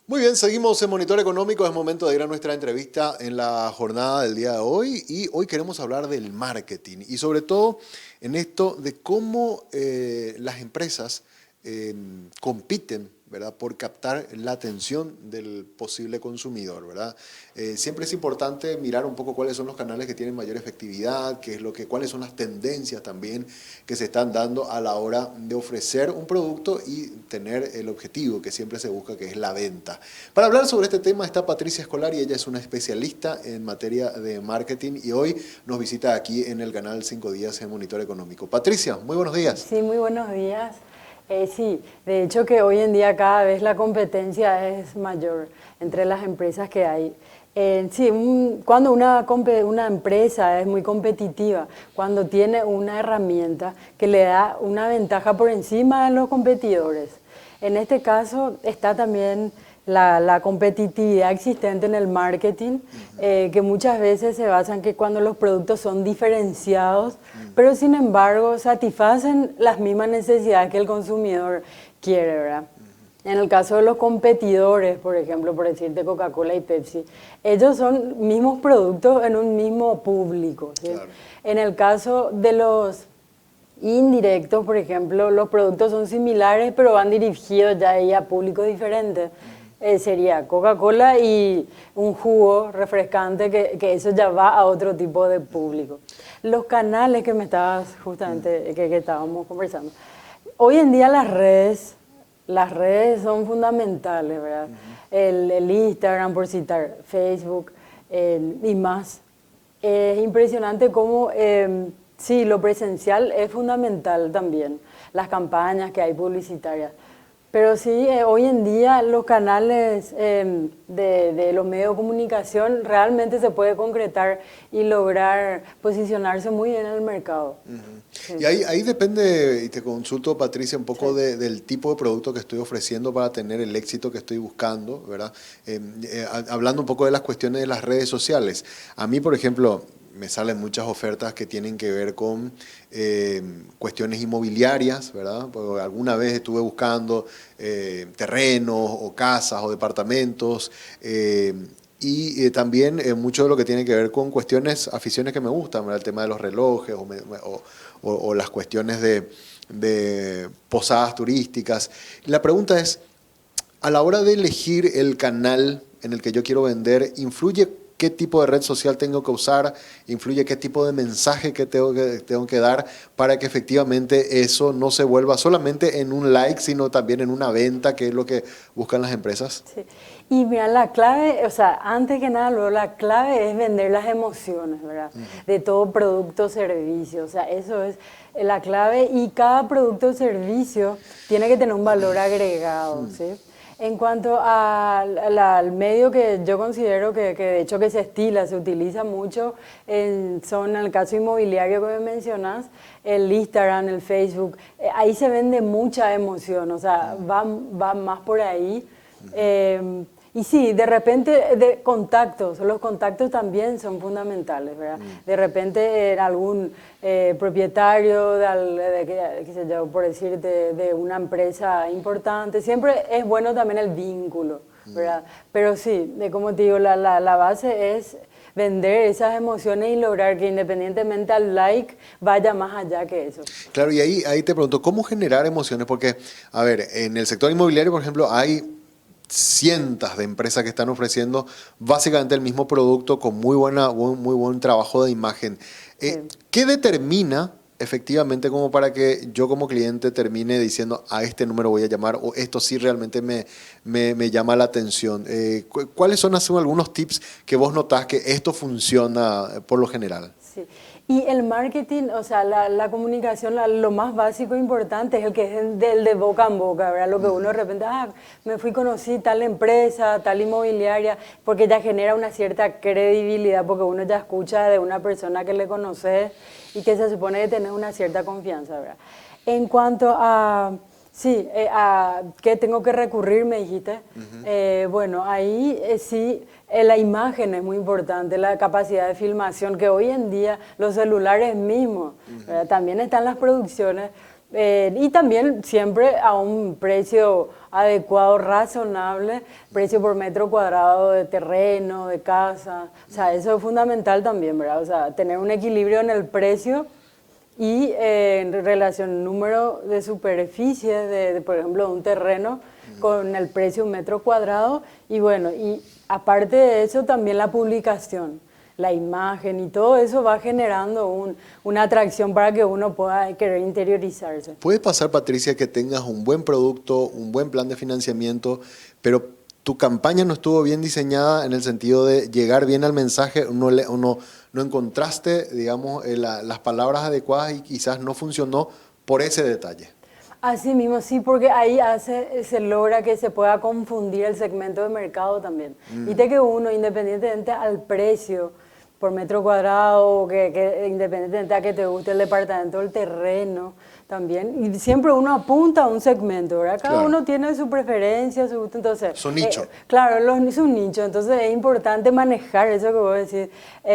Muy bien, seguimos en Monitor Económico. Es momento de ir a nuestra entrevista en la jornada del día de hoy y hoy queremos hablar del marketing y sobre todo en esto de cómo las empresas compiten, ¿verdad?, por captar la atención del posible consumidor, ¿verdad? Siempre es importante mirar un poco cuáles son los canales que tienen mayor efectividad, cuáles son las tendencias también que se están dando a la hora de ofrecer un producto y tener el objetivo que siempre se busca, que es la venta. Para hablar sobre este tema está Patricia Escolari, ella es una especialista en materia de marketing y hoy nos visita aquí en el canal 5 Días en Monitor Económico. Patricia, muy buenos días. Sí, muy buenos días. Sí, de hecho que hoy en día cada vez la competencia es mayor entre las empresas que hay. Cuando una empresa es muy competitiva, cuando tiene una herramienta que le da una ventaja por encima de los competidores. En este caso está también la competitividad existente en el marketing, que muchas veces se basa en que cuando los productos son diferenciados, pero sin embargo satisfacen las mismas necesidades que el consumidor quiere, ¿verdad? En el caso de los competidores, por ejemplo, por decirte Coca-Cola y Pepsi, ellos son mismos productos en un mismo público, ¿sí? Claro. En el caso de los indirectos, por ejemplo, los productos son similares, pero van dirigidos ya ahí a públicos diferentes. Sería Coca-Cola y un jugo refrescante que eso ya va a otro tipo de público. Los canales que me estabas justamente, que estábamos conversando. Hoy en día las redes son fundamentales, ¿verdad? El Instagram, por citar, Facebook y más. Es impresionante cómo, sí, lo presencial es fundamental también, las campañas que hay publicitarias. Pero sí, hoy en día los canales de los medios de comunicación realmente se puede concretar y lograr posicionarse muy bien en el mercado. Sí. Y ahí depende, y te consulto, Patricia, un poco del tipo de producto que estoy ofreciendo para tener el éxito que estoy buscando, ¿verdad? Hablando un poco de las cuestiones de las redes sociales. A mí, por ejemplo, me salen muchas ofertas que tienen que ver con cuestiones inmobiliarias, ¿verdad? Porque alguna vez estuve buscando terrenos o casas o departamentos y también mucho de lo que tiene que ver con aficiones que me gustan, ¿verdad? El tema de los relojes o las cuestiones de posadas turísticas. La pregunta es, a la hora de elegir el canal en el que yo quiero vender, ¿influye qué tipo de red social tengo que usar? ¿Influye qué tipo de mensaje que tengo que dar para que efectivamente eso no se vuelva solamente en un like, sino también en una venta, que es lo que buscan las empresas? Sí. Y mira, la clave, o sea, antes que nada, luego la clave es vender las emociones, ¿verdad? De todo producto o servicio, o sea, eso es la clave y cada producto o servicio tiene que tener un valor agregado, ¿sí? En cuanto al medio que yo considero que de hecho que se estila, se utiliza mucho, son en el caso inmobiliario que me mencionas, el Instagram, el Facebook, ahí se vende mucha emoción, o sea, va más por ahí. Y sí, de repente los contactos también son fundamentales, ¿verdad? De repente algún propietario qué sé yo, por decirte, de una empresa importante, siempre es bueno también el vínculo, ¿verdad? Pero sí, como te digo, la base es vender esas emociones y lograr que independientemente al like vaya más allá que eso. Claro, y ahí te pregunto, ¿cómo generar emociones? Porque, a ver, en el sector inmobiliario, por ejemplo, hay cientos de empresas que están ofreciendo básicamente el mismo producto con muy buen trabajo de imagen. Sí. ¿Qué determina efectivamente como para que yo como cliente termine diciendo a este número voy a llamar o esto sí realmente me llama la atención? ¿Cuáles son algunos tips que vos notás que esto funciona por lo general? Sí. Y el marketing, o sea, la comunicación, lo más básico e importante es el que es del de boca en boca, ¿verdad? Lo que uno de repente, conocí tal empresa, tal inmobiliaria, porque ya genera una cierta credibilidad, porque uno ya escucha de una persona que le conoce y que se supone que tiene una cierta confianza, ¿verdad? En cuanto a... Sí, ¿a qué tengo que recurrir, me dijiste? Bueno, ahí sí, la imagen es muy importante, la capacidad de filmación, que hoy en día los celulares mismos, ¿verdad? También están las producciones, Y también siempre a un precio adecuado, razonable, precio por metro cuadrado de terreno, de casa. O sea, eso es fundamental también, ¿verdad? O sea, tener un equilibrio en el precio y en relación número de superficie, por ejemplo, de un terreno con el precio de un metro cuadrado. Y bueno, y aparte de eso también la publicación, la imagen y todo eso va generando una atracción para que uno pueda querer interiorizarse. Puede pasar, Patricia, que tengas un buen producto, un buen plan de financiamiento, pero tu campaña no estuvo bien diseñada en el sentido de llegar bien al mensaje, no encontraste, digamos, las palabras adecuadas y quizás no funcionó por ese detalle. Así mismo, sí, porque ahí se logra que se pueda confundir el segmento de mercado también. Viste que uno, independientemente al precio por metro cuadrado, que independientemente a que te guste el departamento, el terreno también, y siempre uno apunta a un segmento, ¿verdad? Cada uno tiene su preferencia, su gusto, entonces... Su nicho. Claro, es un nicho, entonces es importante manejar eso que vos decís,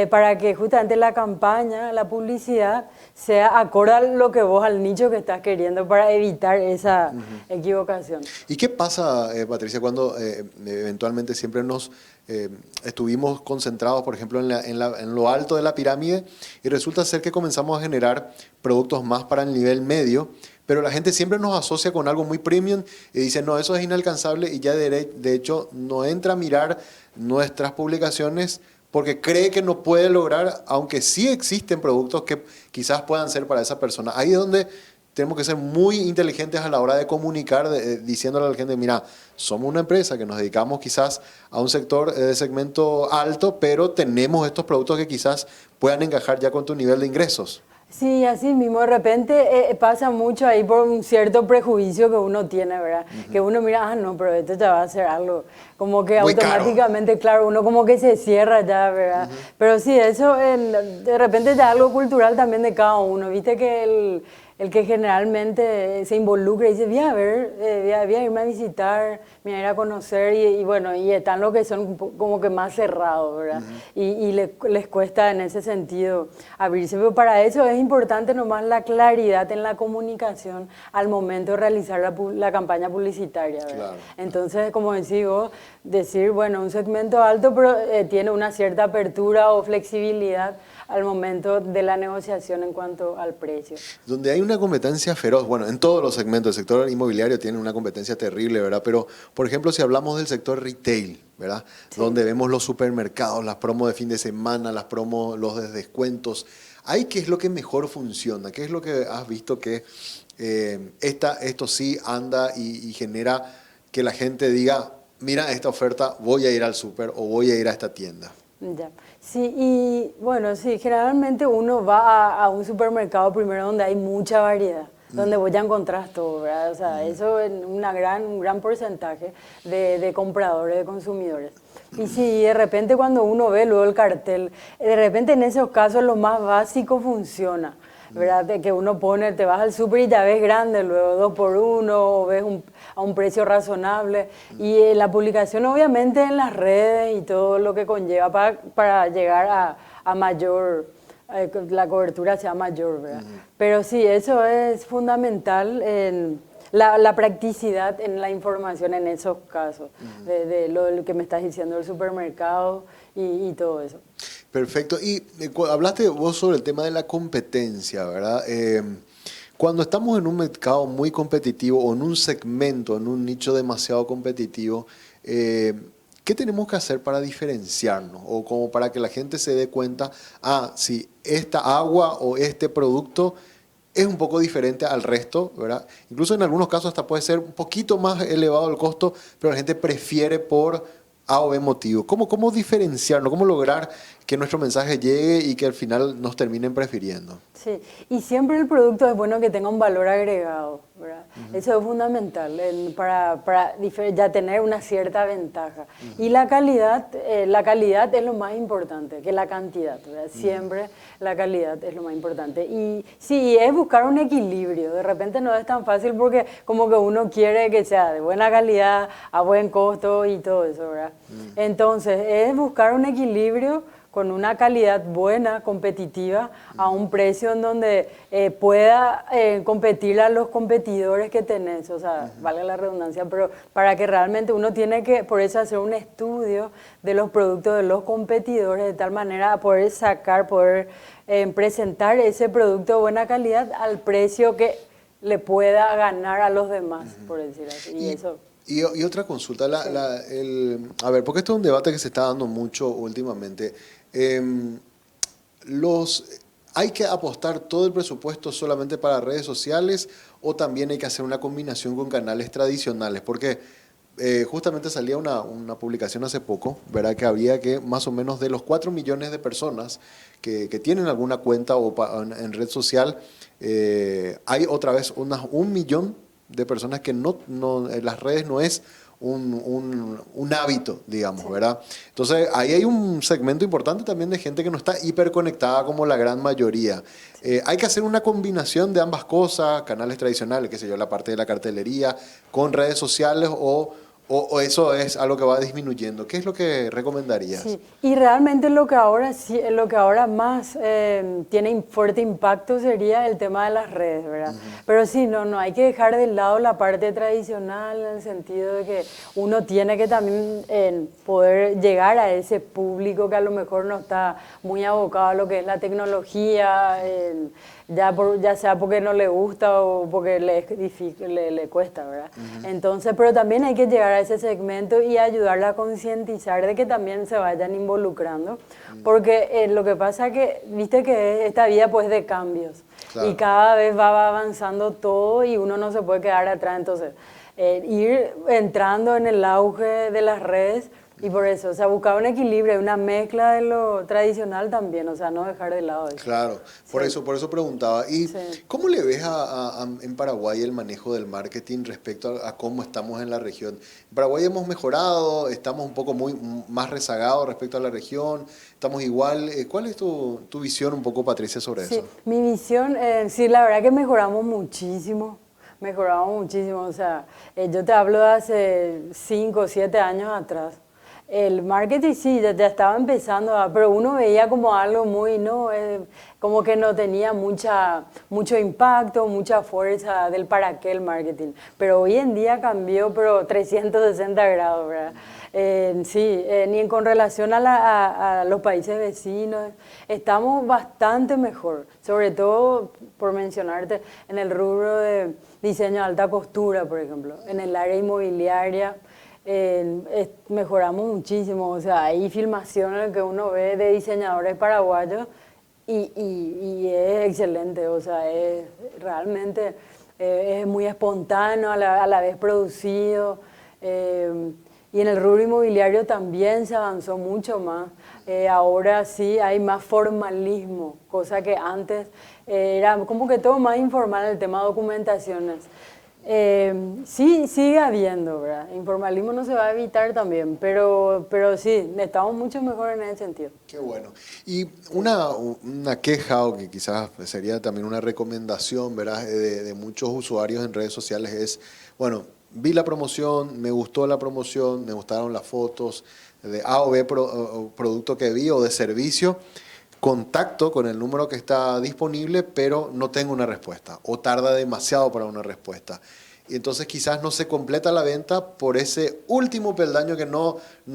para que justamente la campaña, la publicidad, sea acorde a lo que vos, al nicho que estás queriendo, para evitar esa equivocación. ¿Y qué pasa, Patricia, cuando eventualmente siempre estuvimos concentrados, por ejemplo, en lo alto de la pirámide y resulta ser que comenzamos a generar productos más para el nivel medio, pero la gente siempre nos asocia con algo muy premium y dice, no, eso es inalcanzable y ya de hecho no entra a mirar nuestras publicaciones porque cree que no puede lograr, aunque sí existen productos que quizás puedan ser para esa persona. Ahí es donde tenemos que ser muy inteligentes a la hora de comunicar, diciéndole a la gente, mira, somos una empresa que nos dedicamos quizás a un sector de segmento alto, pero tenemos estos productos que quizás puedan encajar ya con tu nivel de ingresos. Sí, así mismo, de repente pasa mucho ahí por un cierto prejuicio que uno tiene, ¿verdad? Que uno mira, no, pero esto ya va a ser algo como que muy automáticamente, caro. Claro, uno como que se cierra ya, ¿verdad? Pero sí, eso de repente ya es algo cultural también de cada uno, viste que el que generalmente se involucra y dice, voy a ver, voy a irme a visitar, voy a ir a conocer y bueno, y están los que son como que más cerrados, ¿verdad? Y les cuesta en ese sentido abrirse, pero para eso es importante nomás la claridad en la comunicación al momento de realizar la campaña publicitaria, ¿verdad? Claro. Entonces, como decís vos, decir, bueno, un segmento alto, pero tiene una cierta apertura o flexibilidad al momento de la negociación en cuanto al precio. Donde hay una competencia feroz, bueno, en todos los segmentos, el sector inmobiliario tiene una competencia terrible, ¿verdad? Pero, por ejemplo, si hablamos del sector retail, ¿verdad? Sí. Donde vemos los supermercados, las promos de fin de semana, las promos, los descuentos, ¿ahí qué es lo que mejor funciona? ¿Qué es lo que has visto que esto sí anda y genera que la gente diga, mira esta oferta, voy a ir al súper o voy a ir a esta tienda? Ya. Sí, y bueno, sí, generalmente uno va a un supermercado primero donde hay mucha variedad, donde vos ya encontrás todo, ¿verdad? O sea, eso es un gran porcentaje de compradores, de consumidores. Y si de repente cuando uno ve luego el cartel, de repente en esos casos lo más básico funciona, ¿verdad? De que uno pone, te vas al súper y ya ves grande, luego 2x1, o ves a un precio razonable. Y la publicación obviamente en las redes y todo lo que conlleva para llegar a mayor, la cobertura sea mayor, ¿verdad? Pero sí, eso es fundamental en la practicidad en la información en esos casos, de lo que me estás diciendo del supermercado y todo eso. Perfecto. Y hablaste vos sobre el tema de la competencia, ¿verdad? Cuando estamos en un mercado muy competitivo o en un segmento, en un nicho demasiado competitivo, ¿qué tenemos que hacer para diferenciarnos? O como para que la gente se dé cuenta, si esta agua o este producto es un poco diferente al resto, ¿verdad? Incluso en algunos casos hasta puede ser un poquito más elevado el costo, pero la gente prefiere por A o B motivo. ¿Cómo diferenciarnos? ¿Cómo lograr que nuestro mensaje llegue y que al final nos terminen prefiriendo? Sí, y siempre el producto es bueno que tenga un valor agregado, ¿verdad? Eso es fundamental para ya tener una cierta ventaja. Y la calidad es lo más importante que la cantidad, ¿verdad? Siempre la calidad es lo más importante. Y sí, es buscar un equilibrio. De repente no es tan fácil porque como que uno quiere que sea de buena calidad, a buen costo y todo eso, ¿verdad? Entonces, es buscar un equilibrio con una calidad buena, competitiva, a un precio en donde pueda competir a los competidores que tenés, o sea, vale la redundancia, pero para que realmente uno tiene que, por eso, hacer un estudio de los productos de los competidores, de tal manera a poder sacar, poder presentar ese producto de buena calidad al precio que le pueda ganar a los demás, por decir así. Y eso... Y otra consulta, a ver, porque esto es un debate que se está dando mucho últimamente. ¿Hay que apostar todo el presupuesto solamente para redes sociales o también hay que hacer una combinación con canales tradicionales? Porque justamente salía una publicación hace poco, ¿verdad? Que había que más o menos de los 4 millones de personas que tienen alguna cuenta en red social, hay otra vez unas 1 millón de personas que no en las redes no es un hábito, digamos, ¿verdad? Entonces, ahí hay un segmento importante también de gente que no está hiperconectada como la gran mayoría. Hay que hacer una combinación de ambas cosas, canales tradicionales, qué sé yo, la parte de la cartelería, con redes sociales o eso es algo que va disminuyendo. ¿Qué es lo que recomendarías? Sí, y realmente lo que ahora más tiene fuerte impacto sería el tema de las redes, ¿verdad? Pero sí, no hay que dejar de lado la parte tradicional en el sentido de que uno tiene que también poder llegar a ese público que a lo mejor no está muy abocado a lo que es la tecnología, ya sea porque no le gusta o porque le cuesta, ¿verdad? Entonces, pero también hay que llegar a ese segmento y ayudarla a concientizar de que también se vayan involucrando, porque lo que pasa es que, viste que esta vida pues de cambios, claro, y cada vez va avanzando todo y uno no se puede quedar atrás, entonces ir entrando en el auge de las redes. Y por eso, o sea, buscar un equilibrio, una mezcla de lo tradicional también, o sea, no dejar de lado eso. Claro, por eso preguntaba. ¿Y cómo le ves en Paraguay el manejo del marketing respecto a cómo estamos en la región? En Paraguay hemos mejorado, estamos un poco más rezagados respecto a la región, estamos igual. ¿Cuál es tu visión un poco, Patricia, sobre eso? Mi visión, sí, la verdad que mejoramos muchísimo, o sea, yo te hablo de hace 5 o 7 años atrás. El marketing sí, ya estaba empezando, pero uno veía como algo muy, como que no tenía mucho impacto, mucha fuerza del para qué el marketing. Pero hoy en día cambió, pero 360 grados, ¿verdad? Ni con relación a los países vecinos, estamos bastante mejor, sobre todo, por mencionarte, en el rubro de diseño de alta costura, por ejemplo, en el área inmobiliaria. Mejoramos muchísimo, o sea, hay filmaciones que uno ve de diseñadores paraguayos y es excelente, o sea, realmente es muy espontáneo, a la vez producido, y en el rubro inmobiliario también se avanzó mucho más. Ahora sí hay más formalismo, cosa que antes era como que todo más informal, el tema de documentaciones. Sí, sigue habiendo, ¿verdad? Informalismo no se va a evitar también, pero sí, estamos mucho mejor en ese sentido. Qué bueno. Y una queja, o que quizás sería también una recomendación, ¿verdad? De muchos usuarios en redes sociales es, bueno, vi la promoción, me gustó la promoción, me gustaron las fotos de A o B producto que vi o de servicio, contacto con el número que está disponible, pero no tengo una respuesta o tarda demasiado para una respuesta. Y entonces quizás no se completa la venta por ese último peldaño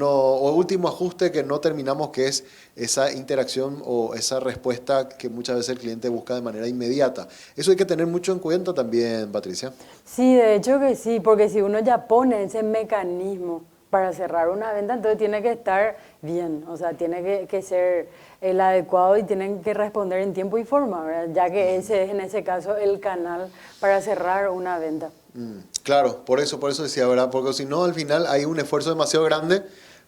o último ajuste que no terminamos, que es esa interacción o esa respuesta que muchas veces el cliente busca de manera inmediata. Eso hay que tener mucho en cuenta también, Patricia. Sí, de hecho que sí, porque si uno ya pone ese mecanismo para cerrar una venta, entonces tiene que estar bien, o sea, tiene que ser el adecuado y tienen que responder en tiempo y forma, ¿verdad? Ya que ese es en ese caso el canal para cerrar una venta. Claro, por eso decía, ¿verdad? Porque si no, al final hay un esfuerzo demasiado grande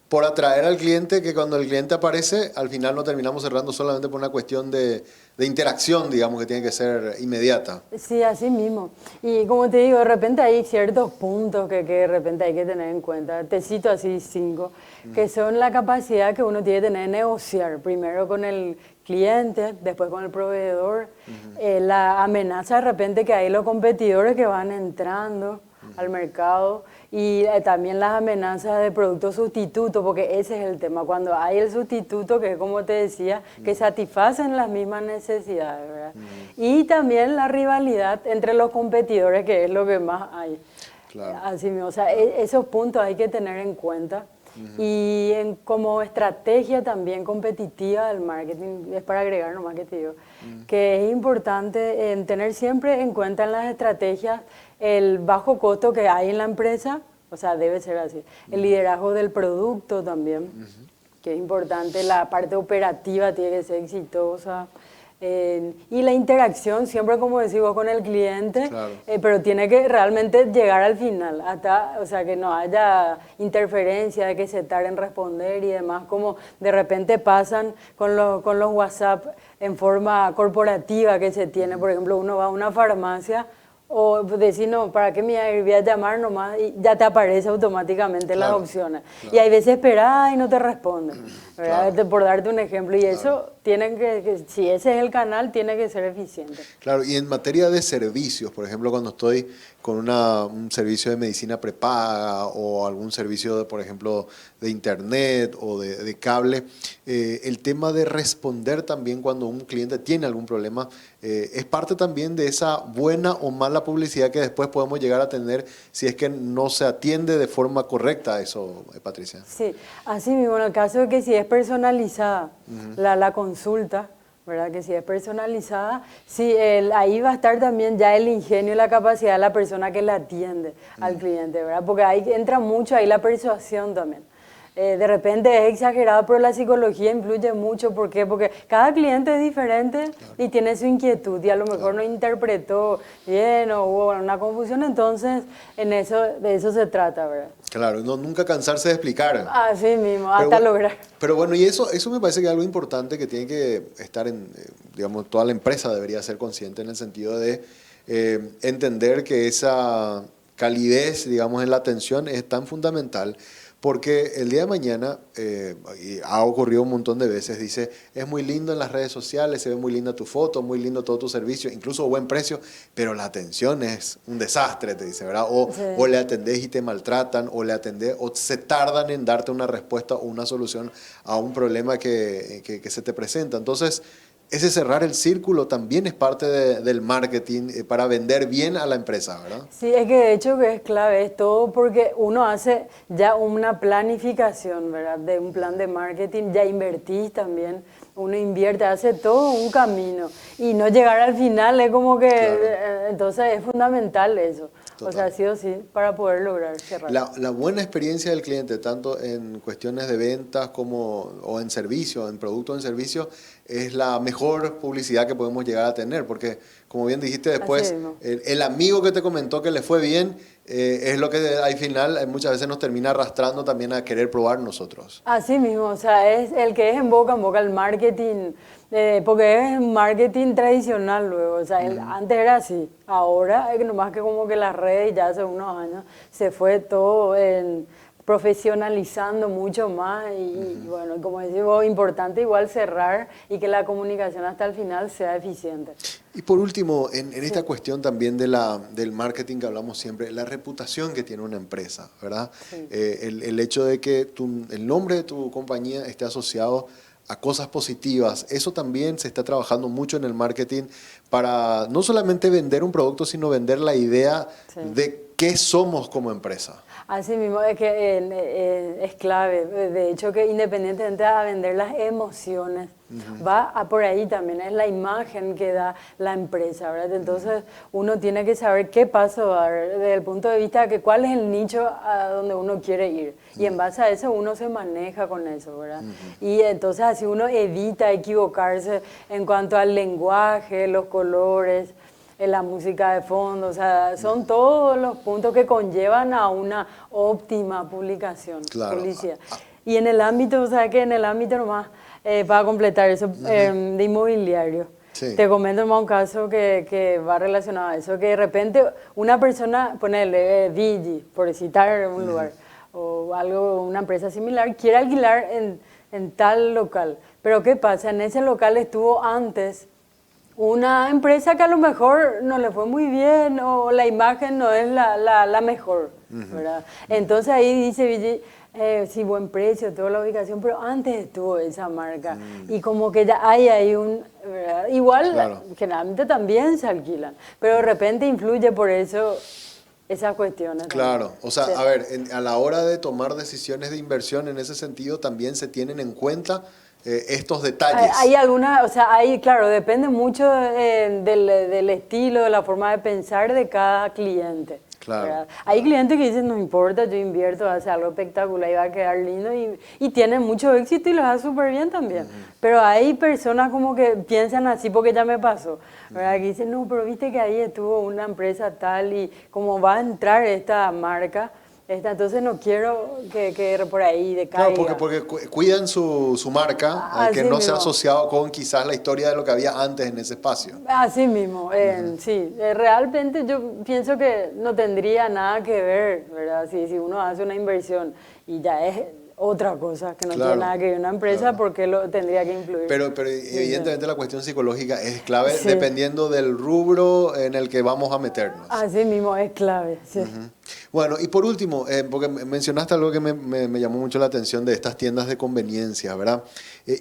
por atraer al cliente, que cuando el cliente aparece, al final no terminamos cerrando solamente por una cuestión de interacción, digamos, que tiene que ser inmediata. Sí, así mismo. Y como te digo, de repente hay ciertos puntos que de repente hay que tener en cuenta. Te cito así 5, que son la capacidad que uno tiene de tener de negociar, primero con el cliente, después con el proveedor, la amenaza de repente que hay los competidores que van entrando al mercado Y también las amenazas de productos sustitutos, porque ese es el tema. Cuando hay el sustituto, que es como te decía, que satisfacen las mismas necesidades, ¿verdad? Y también la rivalidad entre los competidores, que es lo que más hay. Claro. Así mismo, o sea, esos puntos hay que tener en cuenta. Y como estrategia también competitiva del marketing, es para agregar nomás que te digo, que es importante tener siempre en cuenta en las estrategias el bajo costo que hay en la empresa, o sea, debe ser así. El liderazgo del producto también, que es importante, la parte operativa tiene que ser exitosa. Y la interacción, siempre como decimos con el cliente, Claro. pero tiene que realmente llegar al final, hasta, o sea, que no haya interferencia, de que se tarde en responder y demás, como de repente pasan con los WhatsApp en forma corporativa que se tiene. Por ejemplo, uno va a una farmacia o decir, no, ¿para qué me voy a llamar nomás? Y ya te aparece automáticamente las opciones. Claro. Y hay veces esperás y no te responden, ¿verdad? Claro. Por darte un ejemplo. Y eso tienen si ese es el canal, tiene que ser eficiente. Claro, y en materia de servicios, por ejemplo, cuando estoy con un servicio de medicina prepaga o algún servicio, por ejemplo, de internet o de cable, el tema de responder también cuando un cliente tiene algún problema es parte también de esa buena o mala publicidad que después podemos llegar a tener si es que no se atiende de forma correcta a eso, Patricia. Sí, así mismo, en el caso de que si es personalizada la consulta, ¿verdad? Que si es personalizada, sí, ahí va a estar también ya el ingenio y la capacidad de la persona que le atiende al cliente, ¿verdad? Porque ahí entra mucho ahí la persuasión también. De repente es exagerado, pero la psicología influye mucho. ¿Por qué? Porque cada cliente es diferente y tiene su inquietud y a lo mejor no interpretó bien o hubo una confusión, entonces de eso se trata, ¿verdad? Claro, nunca cansarse de explicar. Así mismo, hasta lograr. Pero bueno, y eso me parece que es algo importante que tiene que estar digamos, toda la empresa debería ser consciente en el sentido de entender que esa calidez, digamos, en la atención es tan fundamental. Porque el día de mañana, y ha ocurrido un montón de veces, dice, es muy lindo en las redes sociales, se ve muy linda tu foto, muy lindo todo tu servicio, incluso buen precio, pero la atención es un desastre, te dice, ¿verdad? O le atendés y te maltratan, o le atendés, o se tardan en darte una respuesta o una solución a un problema que se te presenta. Entonces, ese cerrar el círculo también es parte del marketing para vender bien a la empresa, ¿verdad? Sí, es que de hecho que es clave, es todo porque uno hace ya una planificación, ¿verdad? De un plan de marketing, ya invertís también, uno invierte, hace todo un camino y no llegar al final es como que, claro. Entonces es fundamental eso. Total. O sea, sí o sí, para poder lograr cerrar. La buena experiencia del cliente, tanto en cuestiones de ventas o en servicio, en producto o en servicio, es la mejor publicidad que podemos llegar a tener, porque como bien dijiste después, el amigo que te comentó que le fue bien, es lo que al final muchas veces nos termina arrastrando también a querer probar nosotros. Así mismo, o sea, es el que es en boca, el marketing, porque es marketing tradicional luego, o sea, antes era así, ahora es nomás que como que las redes ya hace unos años se fue todo profesionalizando mucho más y bueno, como decimos, importante igual cerrar y que la comunicación hasta el final sea eficiente. Y por último, en esta cuestión también del marketing que hablamos siempre, la reputación que tiene una empresa, ¿verdad? Sí. El hecho de que el nombre de tu compañía esté asociado a cosas positivas, eso también se está trabajando mucho en el marketing para no solamente vender un producto, sino vender la idea de qué somos como empresa. Así mismo, es que es clave. De hecho, que independientemente de vender las emociones, va por ahí también, es la imagen que da la empresa, ¿verdad? Entonces, uno tiene que saber qué paso dar desde el punto de vista de cuál es el nicho a donde uno quiere ir. Y en base a eso, uno se maneja con eso, ¿verdad? Y entonces, así uno evita equivocarse en cuanto al lenguaje, los colores, la música de fondo, o sea, son todos los puntos que conllevan a una óptima publicación, publicidad. Y en el ámbito, o sea, que en el ámbito nomás, para completar eso, de inmobiliario, te comento nomás un caso que va relacionado a eso, que de repente una persona, ponele Vigi, por citar un lugar, o algo, una empresa similar, quiere alquilar en tal local, pero ¿qué pasa? En ese local estuvo antes una empresa que a lo mejor no le fue muy bien o la imagen no es la mejor, ¿verdad? Entonces ahí dice Vigi, sí, buen precio, toda la ubicación, pero antes estuvo esa marca. Y como que ya hay ahí ¿verdad? Igual, Claro. generalmente también se alquilan, pero de repente influye por eso esas cuestiones. Claro, También. o sea, Sí. a ver, a la hora de tomar decisiones de inversión en ese sentido también se tienen en cuenta estos Hay detalles. alguna, o sea, hay, claro, depende mucho del estilo, de la forma de pensar de cada cliente. Claro, ¿Verdad? Hay claro. clientes que dicen, no importa, yo invierto, hace algo espectacular y va a quedar lindo y tienen mucho éxito y lo hace súper bien también. Pero hay personas como que piensan así porque ya me pasó, ¿verdad? Que dicen, no, pero viste que ahí estuvo una empresa tal y como va a entrar esta marca, entonces no quiero que por ahí Claro, decaiga. porque cuidan su marca, que Así no sea mismo. asociado con quizás la historia de lo que había antes en ese espacio. Así mismo, sí, realmente yo pienso que no tendría nada que ver, ¿verdad? Si uno hace una inversión y ya es otra cosa, que no tiene Claro, nada que ver una empresa, claro. ¿por qué lo tendría que influir? Pero Sí, sí. evidentemente la cuestión psicológica es clave Sí, dependiendo del rubro en el que vamos a meternos. así mismo es clave, sí. Bueno, y por último, porque mencionaste algo que me llamó mucho la atención de estas tiendas de conveniencia, ¿verdad?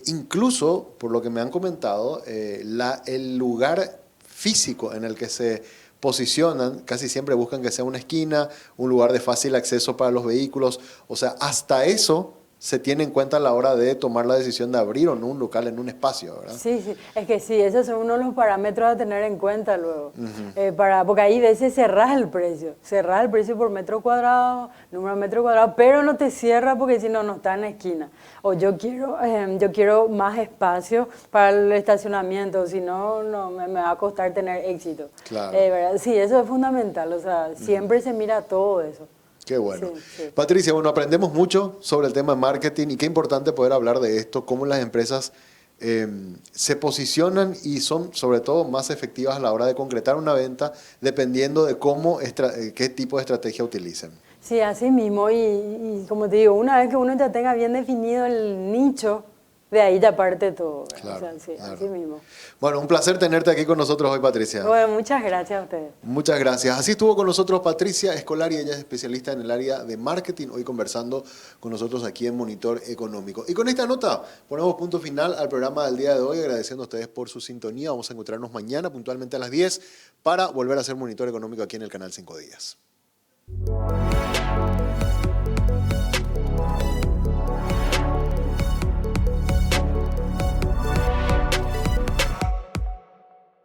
Incluso, por lo que me han comentado, el lugar físico en el que se posicionan, casi siempre buscan que sea una esquina, un lugar de fácil acceso para los vehículos, o sea, hasta eso se tiene en cuenta a la hora de tomar la decisión de abrir o no un local en un espacio, ¿verdad? Sí, sí, es que sí, esos son uno de los parámetros a tener en cuenta luego, porque ahí a veces cerrás el precio por metro cuadrado, número de metro cuadrado, pero no te cierra porque si no, no está en la esquina. O yo quiero más espacio para el estacionamiento, si no, no me va a costar tener éxito. Claro. ¿Verdad? Sí, eso es fundamental, o sea, siempre se mira todo eso. Qué bueno. Sí, sí. Patricia, bueno, aprendemos mucho sobre el tema de marketing y qué importante poder hablar de esto, cómo las empresas se posicionan y son sobre todo más efectivas a la hora de concretar una venta dependiendo de qué tipo de estrategia utilicen. Sí, así mismo. Y como te digo, una vez que uno ya tenga bien definido el nicho, de ahí ya parte todo. ¿Verdad? Claro, O sea, sí, claro. así mismo. Bueno, un placer tenerte aquí con nosotros hoy, Patricia. Bueno, muchas gracias a ustedes. Muchas gracias. Así estuvo con nosotros Patricia Escolari, ella es especialista en el área de marketing, hoy conversando con nosotros aquí en Monitor Económico. Y con esta nota ponemos punto final al programa del día de hoy, agradeciendo a ustedes por su sintonía. Vamos a encontrarnos mañana puntualmente a las 10 para volver a hacer Monitor Económico aquí en el canal 5 Días.